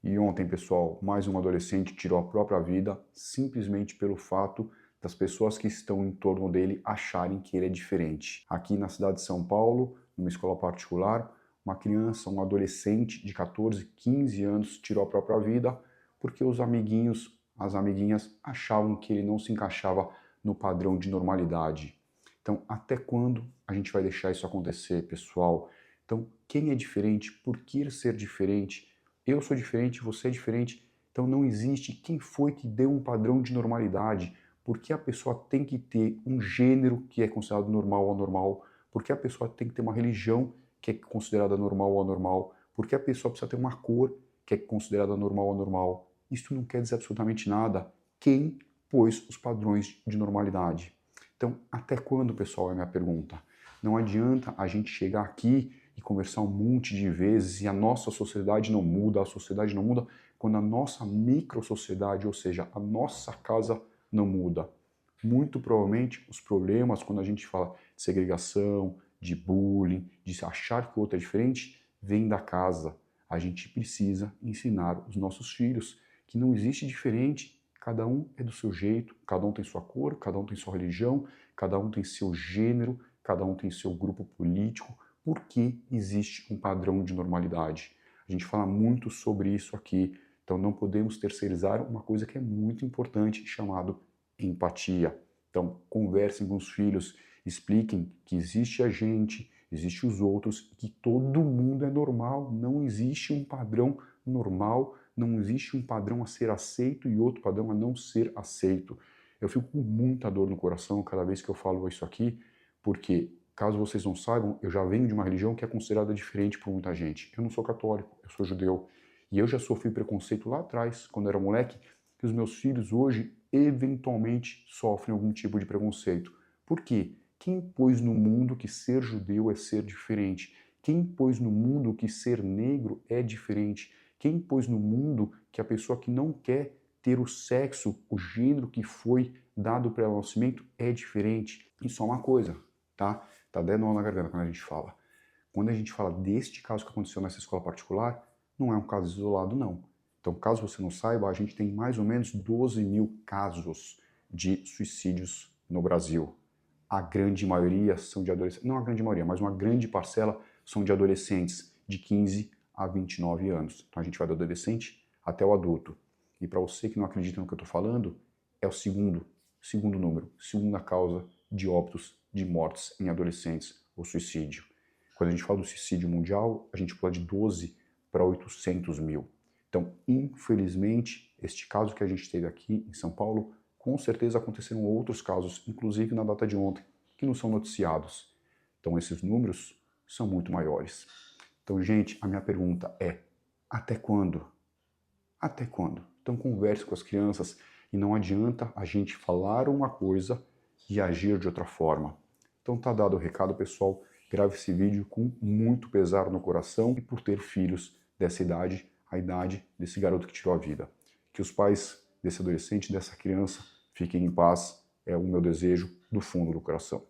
E ontem, pessoal, mais um adolescente tirou a própria vida simplesmente pelo fato das pessoas que estão em torno dele acharem que ele é diferente. Aqui na cidade de São Paulo, numa escola particular, uma criança, um adolescente de 14, 15 anos tirou a própria vida porque os amiguinhos, as amiguinhas achavam que ele não se encaixava no padrão de normalidade. Então, até quando a gente vai deixar isso acontecer, pessoal? Então, quem é diferente? Por que ser diferente? Eu sou diferente, você é diferente. Então, não existe quem foi que deu um padrão de normalidade. Por que a pessoa tem que ter um gênero que é considerado normal ou anormal? Por que a pessoa tem que ter uma religião que é considerada normal ou anormal? Por que a pessoa precisa ter uma cor que é considerada normal ou anormal? Isso não quer dizer absolutamente nada. Quem pôs os padrões de normalidade? Então, até quando, pessoal, é a minha pergunta? Não adianta a gente chegar aqui e conversar um monte de vezes e a nossa sociedade não muda, a sociedade não muda, quando a nossa micro-sociedade, ou seja, a nossa casa não muda. Muito provavelmente os problemas, quando a gente fala de segregação, de bullying, de achar que o outro é diferente, vem da casa. A gente precisa ensinar os nossos filhos que não existe diferente, cada um é do seu jeito, cada um tem sua cor, cada um tem sua religião, cada um tem seu gênero, cada um tem seu grupo político, porque existe um padrão de normalidade. A gente fala muito sobre isso aqui, então não podemos terceirizar uma coisa que é muito importante, chamado empatia. Então, conversem com os filhos, expliquem que existe a gente, existe os outros, que todo mundo é normal, não existe um padrão normal, não existe um padrão a ser aceito e outro padrão a não ser aceito. Eu fico com muita dor no coração cada vez que eu falo isso aqui, porque, caso vocês não saibam, eu já venho de uma religião que é considerada diferente por muita gente. Eu não sou católico, eu sou judeu. E eu já sofri preconceito lá atrás, quando eu era moleque, que os meus filhos hoje eventualmente sofrem algum tipo de preconceito. Por quê? Quem pôs no mundo que ser judeu é ser diferente? Quem pôs no mundo que ser negro é diferente? Quem pôs no mundo que a pessoa que não quer ter o sexo, o gênero que foi dado para ela no nascimento é diferente? E só uma coisa, tá? Tá dando nó na garganta quando a gente fala. Quando a gente fala deste caso que aconteceu nessa escola particular, não é um caso isolado, não. Então, caso você não saiba, a gente tem mais ou menos 12 mil casos de suicídios no Brasil. A grande maioria são de adolescentes, não a grande maioria, mas uma grande parcela são de adolescentes de 15 a 29 anos. Então a gente vai do adolescente até o adulto. E para você que não acredita no que eu estou falando, é o segundo número, segunda causa de óbitos, de mortes em adolescentes, o suicídio. Quando a gente fala do suicídio mundial, a gente pula de 12 para 800 mil. Então, infelizmente, este caso que a gente teve aqui em São Paulo, com certeza aconteceram outros casos, inclusive na data de ontem, que não são noticiados. Então, esses números são muito maiores. Então, gente, a minha pergunta é: até quando? Até quando? Então, converse com as crianças e não adianta a gente falar uma coisa e agir de outra forma. Então, tá dado o recado, pessoal. Grave esse vídeo com muito pesar no coração e por ter filhos dessa idade, a idade desse garoto que tirou a vida. Que os pais desse adolescente, dessa criança, fiquem em paz, é o meu desejo do fundo do coração.